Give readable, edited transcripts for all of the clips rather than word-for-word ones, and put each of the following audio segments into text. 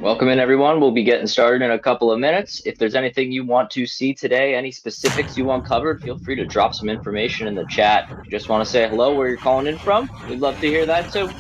Welcome in, everyone. We'll be getting started in a couple of minutes. If there's anything you want to see today, any specifics you want covered, feel free to drop some information in the chat. If you just want to say hello, where you're calling in from, we'd love to hear that too.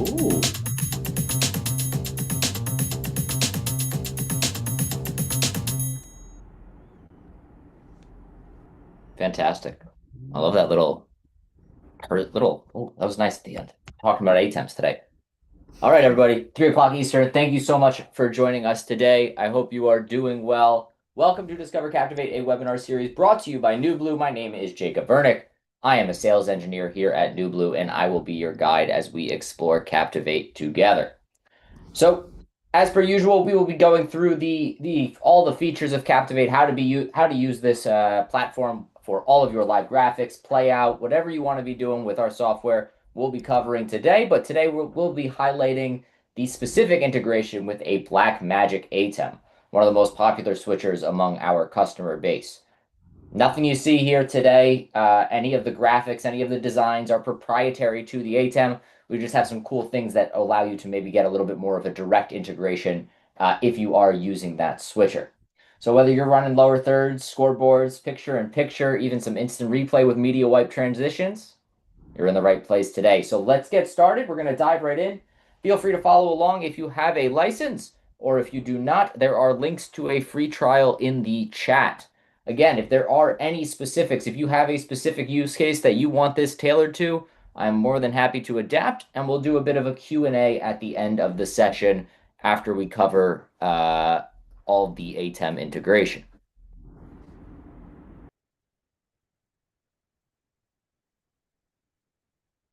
Ooh, fantastic. I love that little. Oh, that was nice at the end. Talking about ATEMs today. All right, everybody, 3 o'clock Eastern. Thank you so much for joining us today. I hope you are doing well. Welcome to Discover Captivate, a webinar series brought to you by New Blue. My name is Jacob Vernick. I am a sales engineer here at New Blue, and I will be your guide as we explore Captivate together. So, as per usual, we will be going through the all the features of Captivate, how to use this platform for all of your live graphics, play out, whatever you want to be doing with our software. We'll be covering today, but today we'll be highlighting the specific integration with a Blackmagic ATEM, one of the most popular switchers among our customer base. Nothing you see here today, any of the graphics, any of the designs are proprietary to the ATEM. We just have some cool things that allow you to maybe get a little bit more of a direct integration if you are using that switcher. So whether you're running lower thirds, scoreboards, picture-in-picture, even some instant replay with media wipe transitions, you're in the right place today. So let's get started. We're going to dive right in. Feel free to follow along if you have a license, or if you do not, there are links to a free trial in the chat. Again, if there are any specifics, if you have a specific use case that you want this tailored to, I'm more than happy to adapt, and we'll do a bit of a Q&A at the end of the session after we cover all the ATEM integration.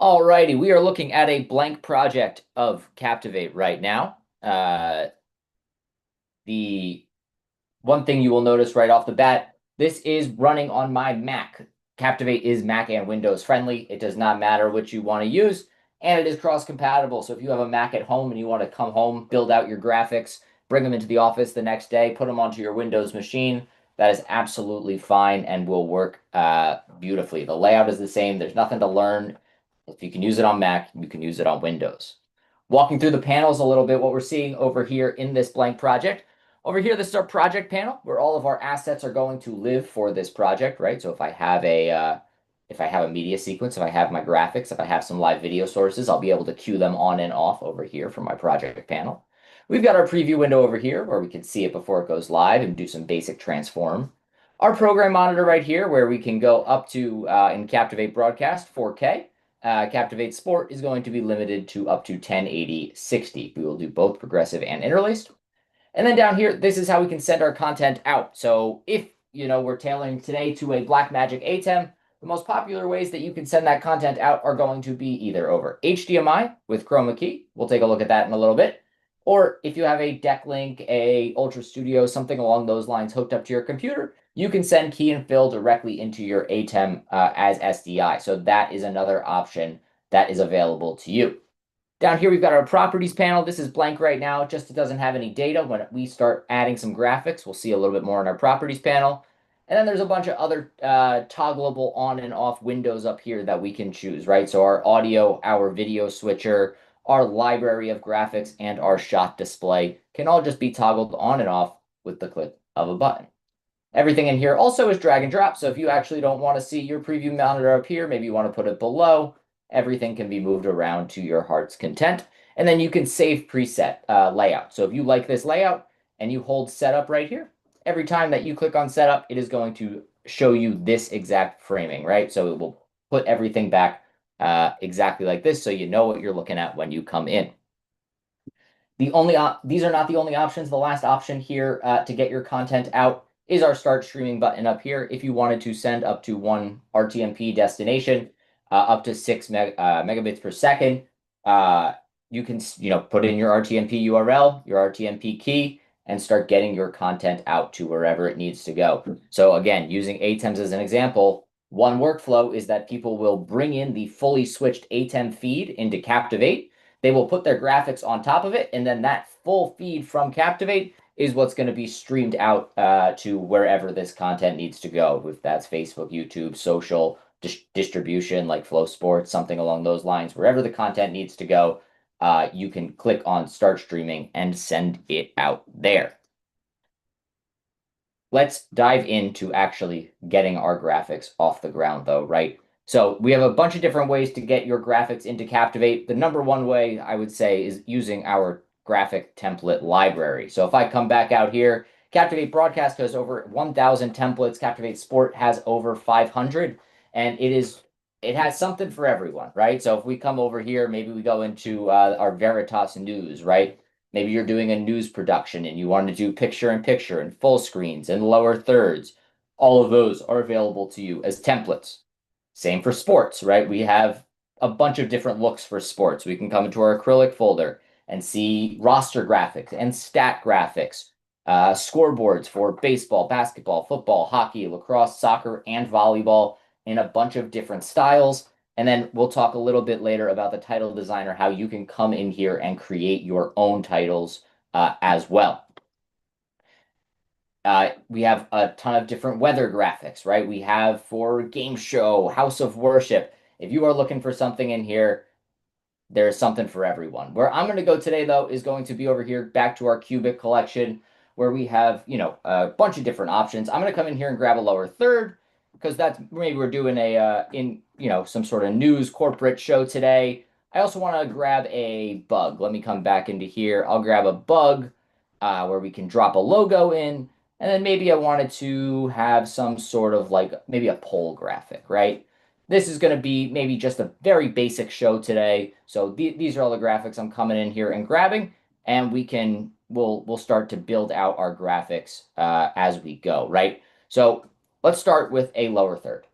Alrighty, we are looking at a blank project of Captivate right now. The one thing you will notice right off the bat, this is running on my Mac. Captivate is Mac and Windows friendly. It does not matter which you want to use, and it is cross-compatible. So if you have a Mac at home and you want to come home, build out your graphics, bring them into the office the next day, put them onto your Windows machine, that is absolutely fine and will work beautifully. The layout is the same. There's nothing to learn. If you can use it on Mac, you can use it on Windows. Walking through the panels a little bit, what we're seeing over here in this blank project. Over here, this is our project panel where all of our assets are going to live for this project, right? So if I have a media sequence, if I have my graphics, if I have some live video sources, I'll be able to queue them on and off over here from my project panel. We've got our preview window over here where we can see it before it goes live and do some basic transform. Our program monitor right here where we can go up to, in Captivate Broadcast, 4K. Captivate Sport is going to be limited to up to 1080 60. We will do both progressive and interlaced. And then down here, this is how we can send our content out. So if, we're tailoring today to a Blackmagic ATEM, the most popular ways that you can send that content out are going to be either over HDMI with Chroma Key. We'll take a look at that in a little bit. Or if you have a Deck Link, a Ultra Studio, something along those lines hooked up to your computer, you can send key and fill directly into your ATEM as SDI. So that is another option that is available to you. Down here, we've got our properties panel. This is blank right now, just it doesn't have any data. When we start adding some graphics, we'll see a little bit more in our properties panel. And then there's a bunch of other toggleable on and off windows up here that we can choose, right? So our audio, our video switcher, our library of graphics, and our shot display can all just be toggled on and off with the click of a button. Everything in here also is drag and drop. So if you actually don't want to see your preview monitor up here, maybe you want to put it below, everything can be moved around to your heart's content. And then you can save preset layout. So if you like this layout and you hold setup right here, every time that you click on setup, it is going to show you this exact framing, right? So it will put everything back exactly like this so you know what you're looking at when you come in. These are not the only options. The last option here to get your content out is our start streaming button up here. If you wanted to send up to 1 RTMP destination, up to 6 megabits per second, you can put in your RTMP URL, your RTMP key, and start getting your content out to wherever it needs to go. So again, using ATEMs as an example, one workflow is that people will bring in the fully switched ATEM feed into Captivate. They will put their graphics on top of it, and then that full feed from Captivate is what's going to be streamed out to wherever this content needs to go. If that's Facebook, YouTube, social, distribution like Flow Sports, something along those lines, wherever the content needs to go, you can click on Start Streaming and send it out there. Let's dive into actually getting our graphics off the ground, though, right? So we have a bunch of different ways to get your graphics into Captivate. The number one way I would say is using our graphic template library. So if I come back out here, Captivate Broadcast has over 1,000 templates. Captivate Sport has over 500, and it has something for everyone, right? So if we come over here, maybe we go into our Veritas News, right? Maybe you're doing a news production and you want to do picture in picture and full screens and lower thirds. All of those are available to you as templates. Same for sports, right? We have a bunch of different looks for sports. We can come into our acrylic folder and see roster graphics and stat graphics, scoreboards for baseball, basketball, football, hockey, lacrosse, soccer, and volleyball in a bunch of different styles. And then we'll talk a little bit later about the title designer, how you can come in here and create your own titles as well. We have a ton of different weather graphics, right? We have for game show, house of worship. If you are looking for something in here, there's something for everyone. Where I'm going to go today, though, is going to be over here back to our Cubic collection, where we have, a bunch of different options. I'm going to come in here and grab a lower third because that's maybe we're doing some sort of news corporate show today. I also want to grab a bug. Let me come back into here. I'll grab a bug where we can drop a logo in. And then maybe I wanted to have some sort of like maybe a poll graphic, right? This is going to be maybe just a very basic show today. So these are all the graphics I'm coming in here and grabbing, and we'll start to build out our graphics as we go, right? So let's start with a lower third.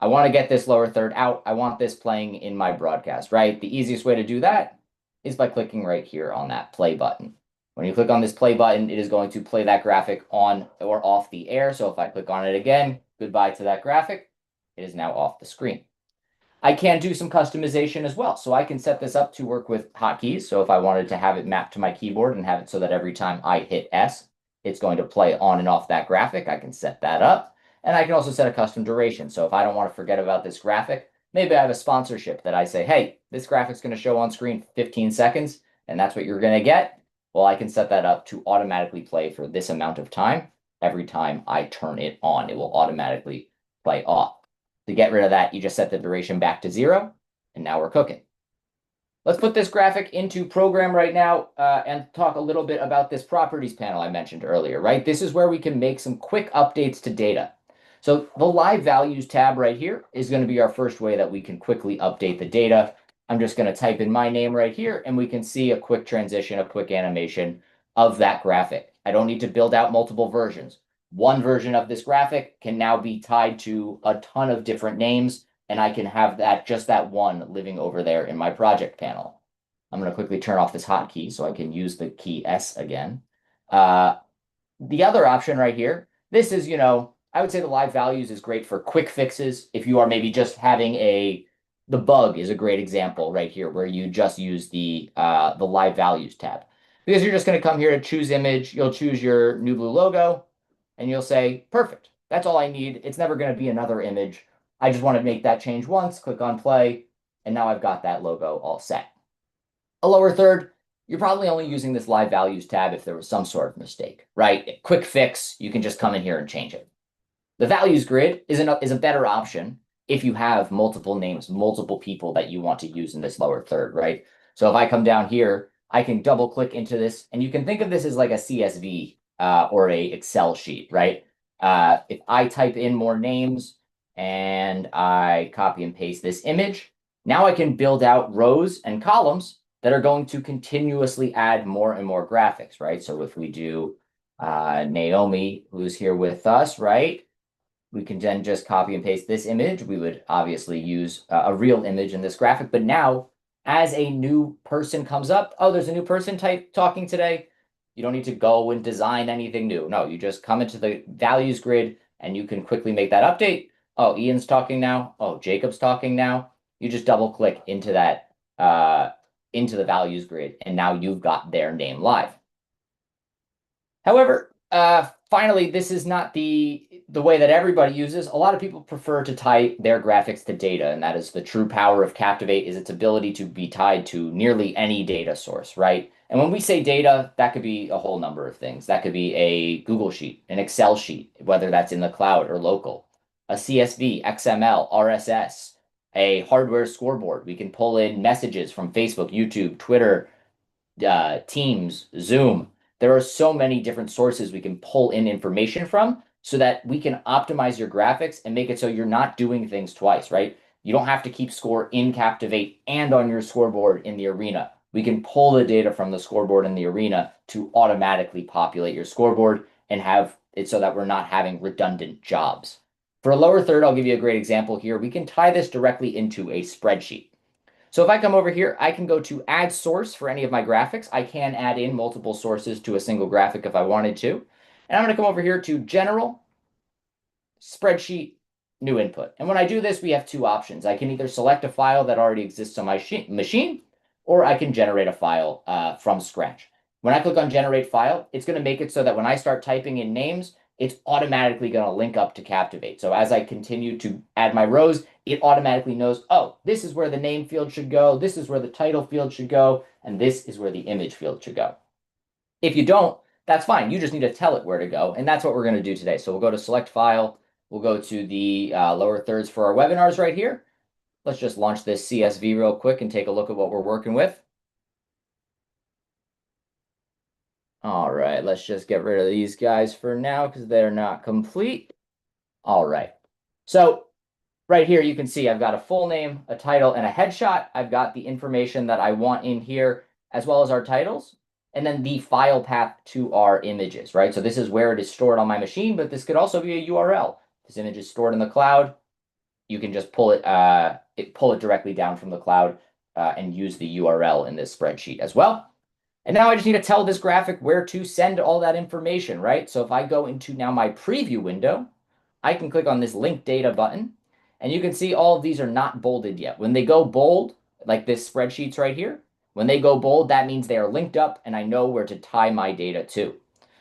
I want to get this lower third out. I want this playing in my broadcast, right? The easiest way to do that is by clicking right here on that play button. When you click on this play button, it is going to play that graphic on or off the air. So if I click on it again, goodbye to that graphic. It is now off the screen. I can do some customization as well. So I can set this up to work with hotkeys. So if I wanted to have it mapped to my keyboard and have it so that every time I hit S, it's going to play on and off that graphic, I can set that up. And I can also set a custom duration. So if I don't want to forget about this graphic, maybe I have a sponsorship that I say, hey, this graphic's going to show on screen 15 seconds, and that's what you're going to get. Well, I can set that up to automatically play for this amount of time. Every time I turn it on, it will automatically play off. To get rid of that, you just set the duration back to 0, and now we're cooking. Let's put this graphic into program right now and talk a little bit about this properties panel I mentioned earlier, right? This is where we can make some quick updates to data. So the live values tab right here is going to be our first way that we can quickly update the data. I'm just going to type in my name right here, and we can see a quick transition, a quick animation of that graphic. I don't need to build out multiple versions. One version of this graphic can now be tied to a ton of different names, and I can have just that one living over there in my project panel. I'm going to quickly turn off this hotkey so I can use the key S again. The other option right here, this is, I would say the live values is great for quick fixes. If you are maybe just having the bug is a great example right here where you just use the live values tab. Because you're just going to come here to choose image, you'll choose your new blue logo, and you'll say, perfect, that's all I need. It's never going to be another image. I just want to make that change once, click on play, and now I've got that logo all set. A lower third, you're probably only using this live values tab if there was some sort of mistake, right? A quick fix, you can just come in here and change it. The values grid is a better option if you have multiple names, multiple people that you want to use in this lower third, right? So if I come down here, I can double click into this, and you can think of this as like a CSV or a Excel sheet, right? If I type in more names and I copy and paste this image, now I can build out rows and columns that are going to continuously add more and more graphics, right? So if we do Naomi, who's here with us, right? We can then just copy and paste this image. We would obviously use a real image in this graphic, but now as a new person comes up, oh, there's a new person talking today. You don't need to go and design anything new. No, you just come into the values grid and you can quickly make that update. Oh, Ian's talking now. Oh, Jacob's talking now. You just double click into that into the values grid, and now you've got their name live. However, finally, this is not the way that everybody uses. A lot of people prefer to tie their graphics to data, and that is the true power of Captivate is its ability to be tied to nearly any data source, right? And when we say data, that could be a whole number of things. That could be a Google sheet, an Excel sheet, whether that's in the cloud or local. a CSV, XML, RSS, a hardware scoreboard. We can pull in messages from Facebook, YouTube, Twitter, Teams, Zoom. There are so many different sources we can pull in information from so that we can optimize your graphics and make it so you're not doing things twice, right? You don't have to keep score in Captivate and on your scoreboard in the arena. We can pull the data from the scoreboard in the arena to automatically populate your scoreboard and have it so that we're not having redundant jobs. For a lower third, I'll give you a great example here. We can tie this directly into a spreadsheet. So if I come over here, I can go to add source for any of my graphics. I can add in multiple sources to a single graphic if I wanted to. And I'm going to come over here to general, spreadsheet, new input. And when I do this, we have two options. I can either select a file that already exists on my machine, or I can generate a file from scratch. When I click on generate file, it's going to make it so that when I start typing in names, it's automatically going to link up to Captivate. So as I continue to add my rows, it automatically knows, oh, this is where the name field should go, this is where the title field should go, and this is where the image field should go. If you don't, that's fine. You just need to tell it where to go, and that's what we're going to do today. So we'll go to select file. We'll go to the lower thirds for our webinars right here. Let's just launch this CSV real quick and take a look at what we're working with. All right, let's just get rid of these guys for now because they're not complete. All right. So right here, you can see I've got a full name, a title, and a headshot. I've got the information that I want in here, as well as our titles, and then the file path to our images, right? So this is where it is stored on my machine, but this could also be a URL. This image is stored in the cloud. You can just pull it directly down from the cloud and use the URL in this spreadsheet as well. And now I just need to tell this graphic where to send all that information, right? So if I go into now my preview window, I can click on this link data button, and you can see all of these are not bolded yet. When they go bold, like this spreadsheet's right here, when they go bold, that means they are linked up and I know where to tie my data to.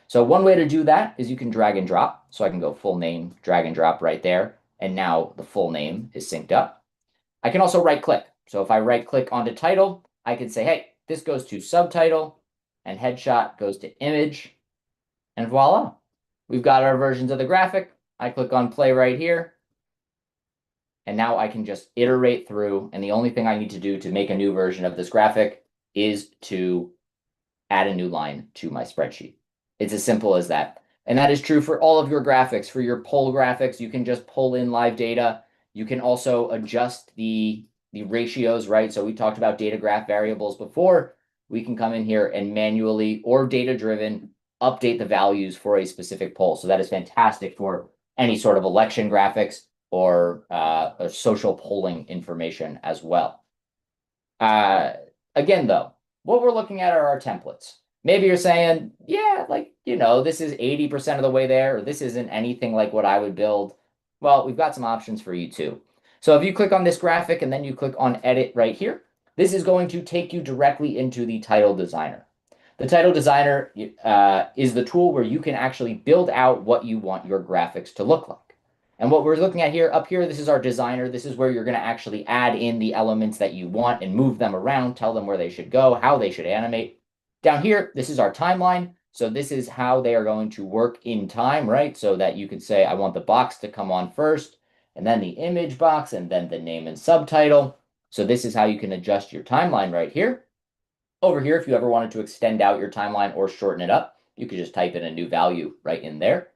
So one way to do that is you can drag and drop. So I can go full name, drag and drop right there. And now the full name is synced up. I can also right click. So if I right click onto title, I can say, hey, this goes to subtitle and headshot goes to image. And voila, we've got our versions of the graphic. I click on play right here. And now I can just iterate through. And the only thing I need to do to make a new version of this graphic is to add a new line to my spreadsheet. It's as simple as that. And that is true for all of your graphics. For your poll graphics, you can just pull in live data. You can also adjust the ratios, right? So we talked about data graph variables before. We can come in here and manually or data-driven update the values for a specific poll. So that is fantastic for any sort of election graphics or social polling information as well. Again, though, what we're looking at are our templates. Maybe you're saying, yeah, like, this is 80% of the way there, or this isn't anything like what I would build. Well, we've got some options for you too. So if you click on this graphic and then you click on edit right here, this is going to take you directly into the title designer. The title designer is the tool where you can actually build out what you want your graphics to look like. And what we're looking at here, up here, this is our designer. This is where you're going to actually add in the elements that you want and move them around, tell them where they should go, how they should animate. Down here, this is our timeline. So this is how they are going to work in time, right? So that you could say, I want the box to come on first, and then the image box, and then the name and subtitle. So this is how you can adjust your timeline right here. Over here, if you ever wanted to extend out your timeline or shorten it up, you could just type in a new value right in there.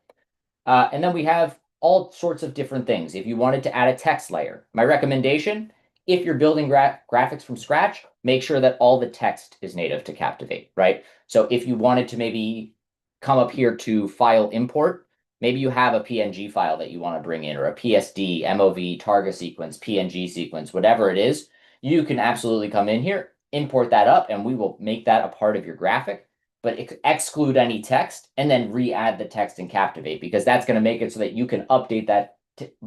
And then we have all sorts of different things. If you wanted to add a text layer, my recommendation, if you're building graphics from scratch, make sure that all the text is native to Captivate, right? So if you wanted to maybe come up here to file import, maybe you have a PNG file that you want to bring in, or a PSD, MOV, target sequence, PNG sequence, whatever it is, you can absolutely come in here, import that up, and we will make that a part of your graphic, but exclude any text and then re-add the text in Captivate, because that's going to make it so that you can update that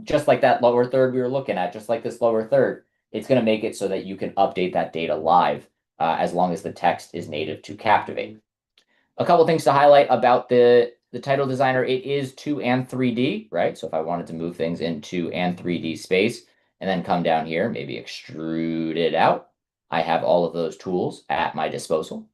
just like that lower third we were looking at, just like this lower third. It's going to make it so that you can update that data live as long as the text is native to Captivate. A couple things to highlight about the title designer. It is 2 and 3D, right? So if I wanted to move things into and 3D space and then come down here, maybe extrude it out, I have all of those tools at my disposal.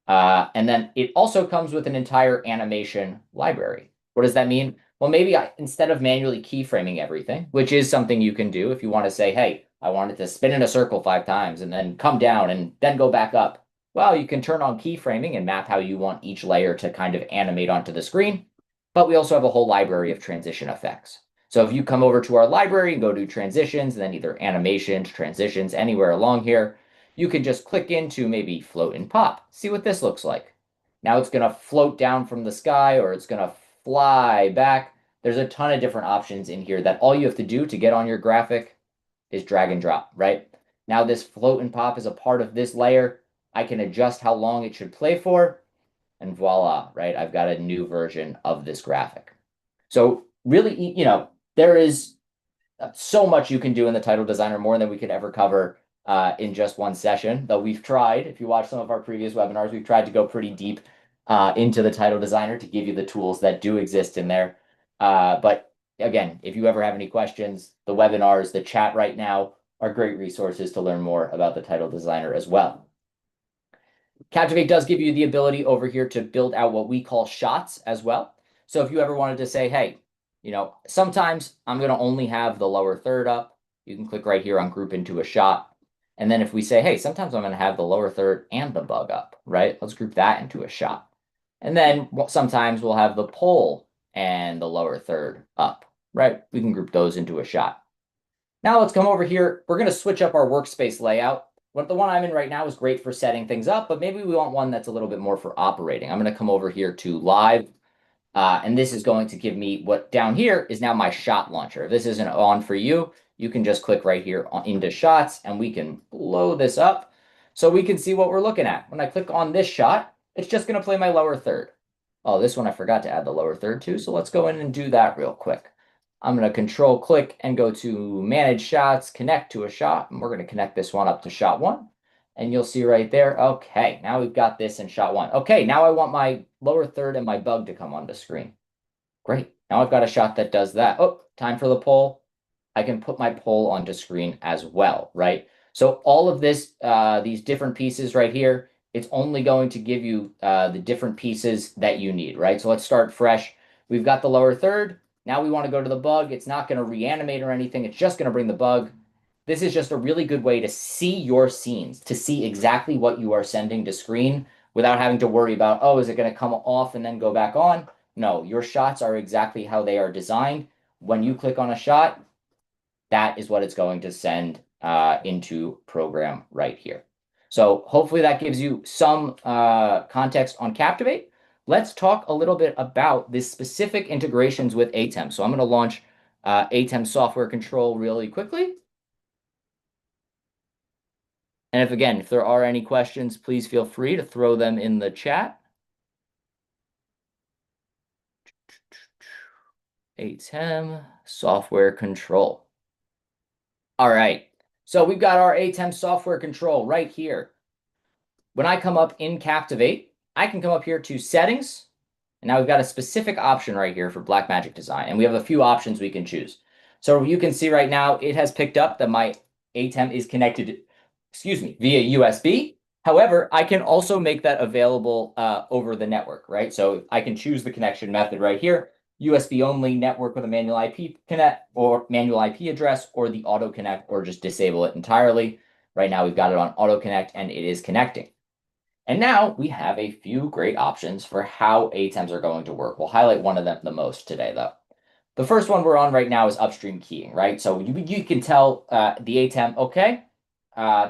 And then it also comes with an entire animation library. What does that mean? well, maybe instead of manually keyframing everything, which is something you can do if you want to say, hey, I want it to spin in a circle 5 times and then come down and then go back up. Well, you can turn on keyframing and map how you want each layer to kind of animate onto the screen. But we also have a whole library of transition effects. So if you come over to our library and go to transitions, and then either animations, transitions, anywhere along here, you can just click into maybe float and pop. See what this looks like. Now it's going to float down from the sky or it's going to fly back. There's a ton of different options in here that all you have to do to get on your graphic is drag and drop, right? Now this float and pop is a part of this layer. I can adjust how long it should play for, and voila, right? I've got a new version of this graphic. So really, there is so much you can do in the title designer, more than we could ever cover in just one session. Though we've tried, if you watch some of our previous webinars, we've tried to go pretty deep into the title designer to give you the tools that do exist in there. But again, if you ever have any questions, the webinars, the chat right now are great resources to learn more about the title designer as well. Captivate does give you the ability over here to build out what we call shots as well. So if you ever wanted to say, hey, sometimes I'm going to only have the lower third up, you can click right here on group into a shot. And then if we say, hey, sometimes I'm going to have the lower third and the bug up, right? Let's group that into a shot. And then sometimes we'll have the pole and the lower third up, right? We can group those into a shot. Now let's come over here. We're going to switch up our workspace layout. The one I'm in right now is great for setting things up, but maybe we want one that's a little bit more for operating. I'm going to come over here to live, and this is going to give me what down here is now my shot launcher. If this isn't on for you, you can just click right here into shots, and we can blow this up so we can see what we're looking at. When I click on this shot, it's just going to play my lower third. Oh, this one I forgot to add the lower third too, so let's go in and do that real quick. I'm going to control click and go to manage shots, connect to a shot, and we're going to connect this one up to shot one. And you'll see right there, okay, now we've got this in shot one. Okay, now I want my lower third and my bug to come on the screen. Great, now I've got a shot that does that. Oh, time for the poll. I can put my poll onto screen as well, right? So all of this, these different pieces right here, it's only going to give you the different pieces that you need, right? So let's start fresh. We've got the lower third. Now we want to go to the bug. It's not going to reanimate or anything. It's just going to bring the bug. This is just a really good way to see your scenes, to see exactly what you are sending to screen without having to worry about, oh, is it going to come off and then go back on? No, your shots are exactly how they are designed. When you click on a shot, that is what it's going to send into program right here. So hopefully that gives you some context on Captivate. Let's talk a little bit about the specific integrations with ATEM. So I'm going to launch ATEM software control really quickly. And if there are any questions, please feel free to throw them in the chat. ATEM software control. All right, so we've got our ATEM software control right here. When I come up in Captivate, I can come up here to settings. And now we've got a specific option right here for Blackmagic Design. And we have a few options we can choose. So you can see right now, it has picked up that my ATEM is connected, via USB. However, I can also make that available over the network, right? So I can choose the connection method right here, USB only, network with a manual IP connect or manual IP address, or the auto connect, or just disable it entirely. Right now we've got it on auto connect and it is connecting. And now we have a few great options for how ATEMs are going to work. We'll highlight one of them the most today, though. The first one we're on right now is upstream keying, right? So you can tell the ATEM, okay,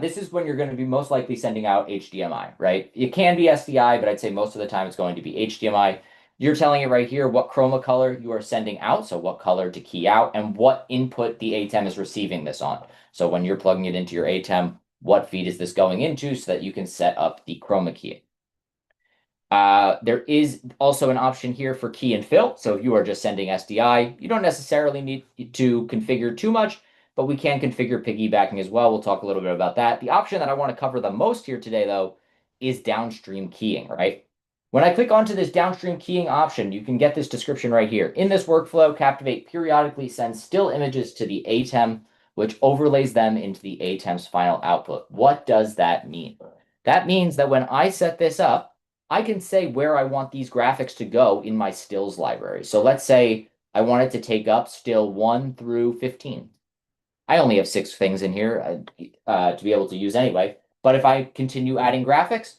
this is when you're going to be most likely sending out HDMI, right? It can be SDI, but I'd say most of the time it's going to be HDMI. You're telling it right here what chroma color you are sending out, so what color to key out, and what input the ATEM is receiving this on. So when you're plugging it into your ATEM, what feed is this going into so that you can set up the chroma key. There is also an option here for key and fill. So if you are just sending SDI, you don't necessarily need to configure too much, but we can configure piggybacking as well. We'll talk a little bit about that. The option that I want to cover the most here today, though, is downstream keying, right? When I click onto this downstream keying option, you can get this description right here. In this workflow, Captivate periodically sends still images to the ATEM, which overlays them into the ATEM's final output. What does that mean? That means that when I set this up, I can say where I want these graphics to go in my stills library. So let's say I want it to take up still 1 through 15. I only have 6 things in here to be able to use anyway. But if I continue adding graphics,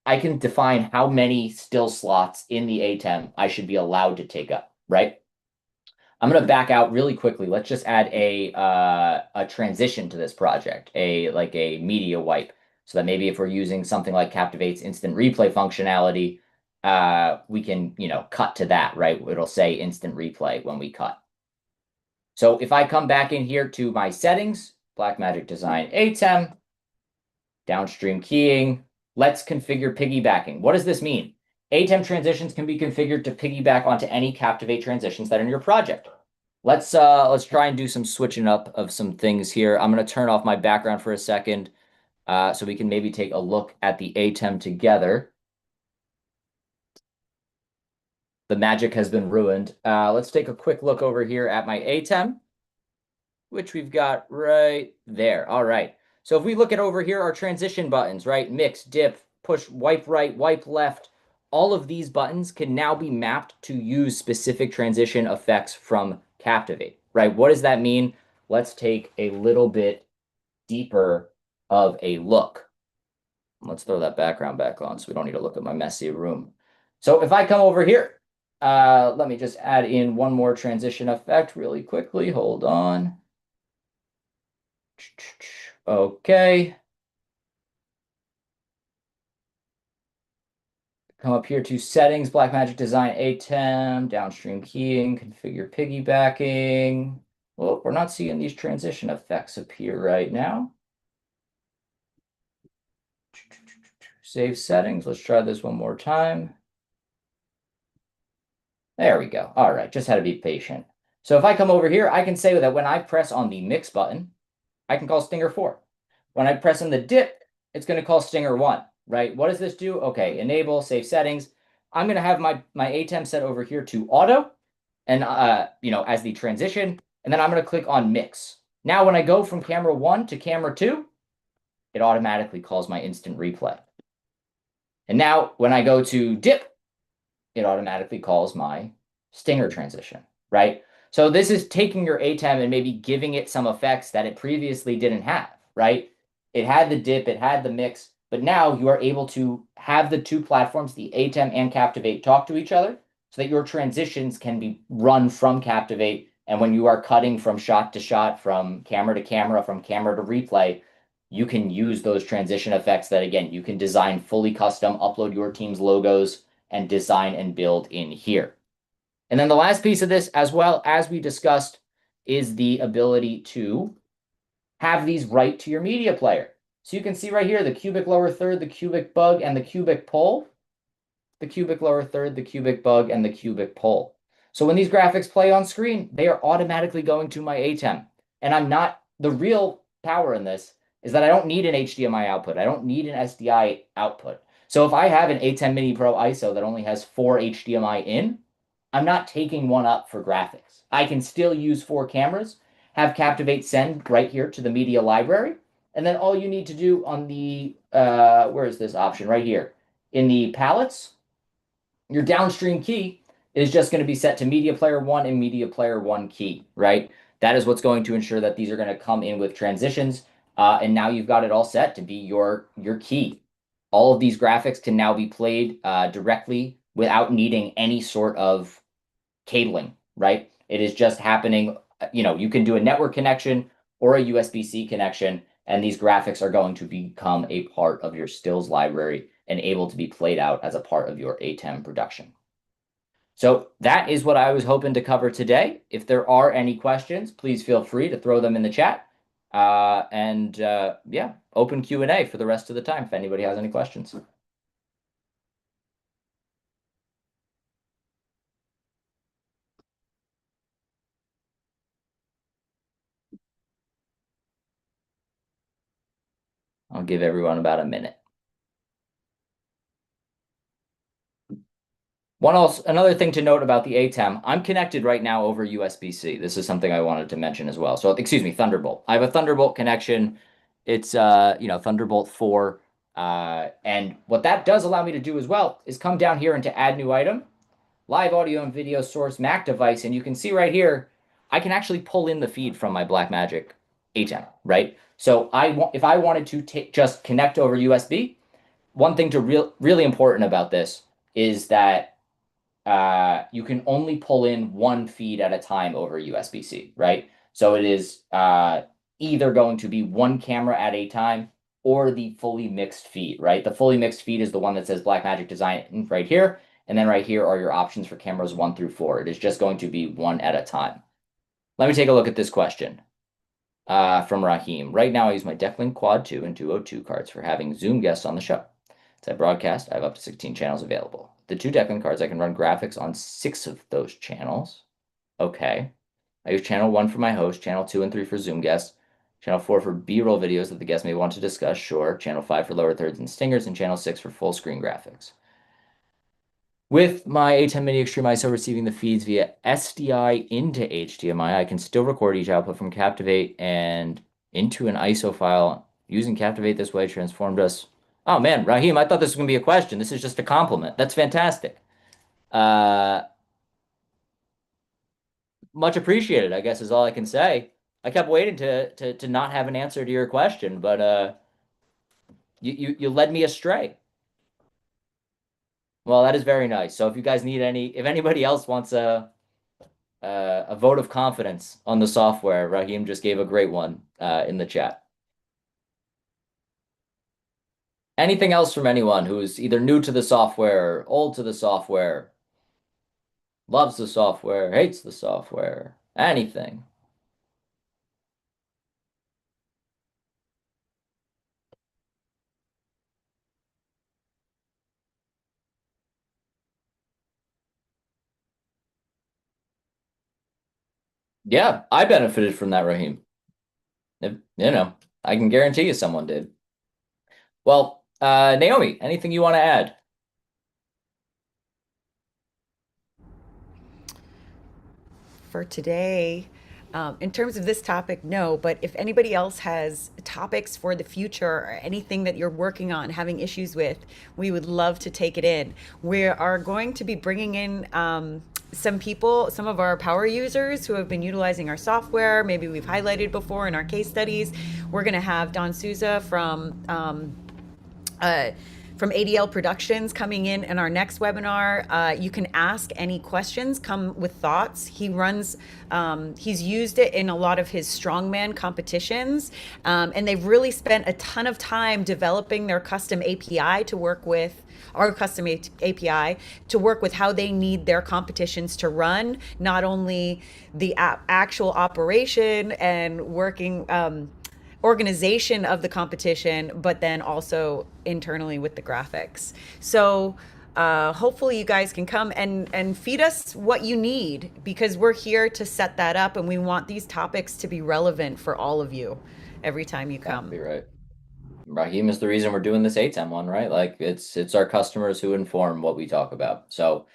I can define how many still slots in the ATEM I should be allowed to take up, right? I'm going to back out really quickly. Let's just add a transition to this project, a media wipe, so that maybe if we're using something like Captivate's instant replay functionality, we can, cut to that, right? It'll say instant replay when we cut. So if I come back in here to my settings, Blackmagic Design ATEM, downstream keying, let's configure piggybacking. What does this mean? ATEM transitions can be configured to piggyback onto any Captivate transitions that are in your project. Let's try and do some switching up of some things here. I'm going to turn off my background for a second so we can maybe take a look at the ATEM together. The magic has been ruined. Let's take a quick look over here at my ATEM, which we've got right there. All right. So if we look at over here, our transition buttons, right? Mix, dip, push, wipe right, wipe left. All of these buttons can now be mapped to use specific transition effects from Captivate, right? What does that mean? Let's take a little bit deeper of a look. Let's throw that background back on so we don't need to look at my messy room. So if I come over here, let me just add in one more transition effect really quickly. Hold on. Okay. Come up here to settings, Blackmagic Design ATEM, downstream keying, configure piggybacking. Well, we're not seeing these transition effects appear right now. Save settings. Let's try this one more time. There we go. All right, just had to be patient. So if I come over here, I can say that when I press on the mix button, I can call Stinger 4. When I press on the dip, it's going to call Stinger 1, right? What does this do? Okay, enable, save settings. I'm going to have my ATEM set over here to auto and, as the transition, and then I'm going to click on mix. Now, when I go from camera 1 to camera 2, it automatically calls my instant replay. And now when I go to dip, it automatically calls my stinger transition, right? So this is taking your ATEM and maybe giving it some effects that it previously didn't have, right? It had the dip, it had the mix, but now you are able to have the two platforms, the ATEM and Captivate, talk to each other so that your transitions can be run from Captivate. And when you are cutting from shot to shot, from camera to camera, from camera to replay, you can use those transition effects that, again, you can design fully custom, upload your team's logos, and design and build in here. And then the last piece of this, as well as we discussed, is the ability to have these right to your media player. So you can see right here, the cubic lower third, the cubic bug, and the cubic pole. The cubic lower third, the cubic bug, and the cubic pole. So when these graphics play on screen, they are automatically going to my ATEM. And the real power in this is that I don't need an HDMI output. I don't need an SDI output. So if I have an ATEM Mini Pro ISO that only has 4 HDMI in, I'm not taking one up for graphics. I can still use 4 cameras, have Captivate send right here to the media library, and then all you need to do on the, where is this option? Right here. In the palettes, your downstream key is just going to be set to media player 1 and media player 1 key, right? That is what's going to ensure that these are going to come in with transitions. And now you've got it all set to be your key. All of these graphics can now be played directly without needing any sort of cabling, right? It is just happening. You can do a network connection or a USB-C connection, and these graphics are going to become a part of your stills library and able to be played out as a part of your ATEM production. So that is what I was hoping to cover today. If there are any questions, please feel free to throw them in the chat. Yeah, open Q&A for the rest of the time if anybody has any questions. I'll give everyone about a minute. Another thing to note about the ATEM, I'm connected right now over USB-C. This is something I wanted to mention as well. So, excuse me, Thunderbolt. I have a Thunderbolt connection. It's Thunderbolt 4. And what that does allow me to do as well is come down here and to add new item. live audio and video source Mac device. And you can see right here, I can actually pull in the feed from my Blackmagic A10, right? So if I wanted to just connect over USB, one thing to really important about this is that you can only pull in one feed at a time over USB-C, right? So it is either going to be one camera at a time or the fully mixed feed, right? The fully mixed feed is the one that says Blackmagic Design right here. And then right here are your options for cameras 1 through 4. It is just going to be one at a time. Let me take a look at this question from Raheem. Right now, I use my Decklink Quad 2 and 202 cards for having Zoom guests on the show. As I broadcast, I have up to 16 channels available. The 2 Decklink cards, I can run graphics on 6 of those channels. Okay. I use channel 1 for my host, channel 2 and 3 for Zoom guests, channel 4 for B-roll videos that the guests may want to discuss, sure, channel 5 for lower thirds and stingers, and channel 6 for full screen graphics. With my A10 Mini Extreme ISO receiving the feeds via SDI into HDMI, I can still record each output from Captivate and into an ISO file. Using Captivate this way transformed us. Oh man, Raheem, I thought this was going to be a question. This is just a compliment. That's fantastic. Uh, Much appreciated, I guess is all I can say. I kept waiting to not have an answer to your question, but you led me astray. Well, that is very nice. So if you guys need if anybody else wants a vote of confidence on the software, Raheem just gave a great one in the chat. Anything else from anyone who's either new to the software, old to the software, loves the software, hates the software, anything? Yeah, I benefited from that, Raheem. I can guarantee you someone did. Well, Naomi, anything you want to add? For today. In terms of this topic, no, but if anybody else has topics for the future or anything that you're working on, having issues with, we would love to take it in. We are going to be bringing in some people, some of our power users who have been utilizing our software. Maybe we've highlighted before in our case studies. We're going to have Don Souza uh, from ADL Productions coming in our next webinar. You can ask any questions, come with thoughts. He's used it in a lot of his strongman competitions, and they've really spent a ton of time developing their custom API to work with our custom API to work with how they need their competitions to run, not only the actual operation and working organization of the competition, but then also internally with the graphics. So hopefully you guys can come and feed us what you need, because we're here to set that up and we want these topics to be relevant for all of you every time you come. Be right. Raheem is the reason we're doing this A10 one, right? Like it's our customers who inform what we talk about. So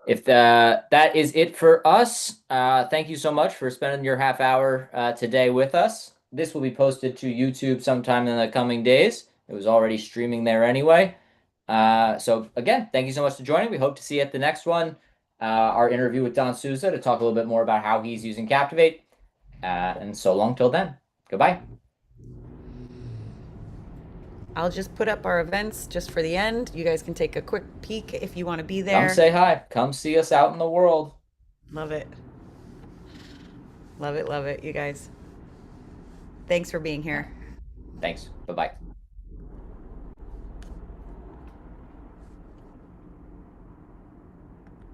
if that is it for us, thank you so much for spending your half hour today with us. This will be posted to YouTube sometime in the coming days. It was already streaming there anyway. So again, thank you so much for joining. We hope to see you at the next one. Our interview with Don Souza to talk a little bit more about how he's using Captivate. And so long till then. Goodbye. I'll just put up our events just for the end. You guys can take a quick peek if you want to be Come there. say hi. Come see us out in the world. Love it. Love it, you guys. Thanks for being here. Thanks. Bye-bye.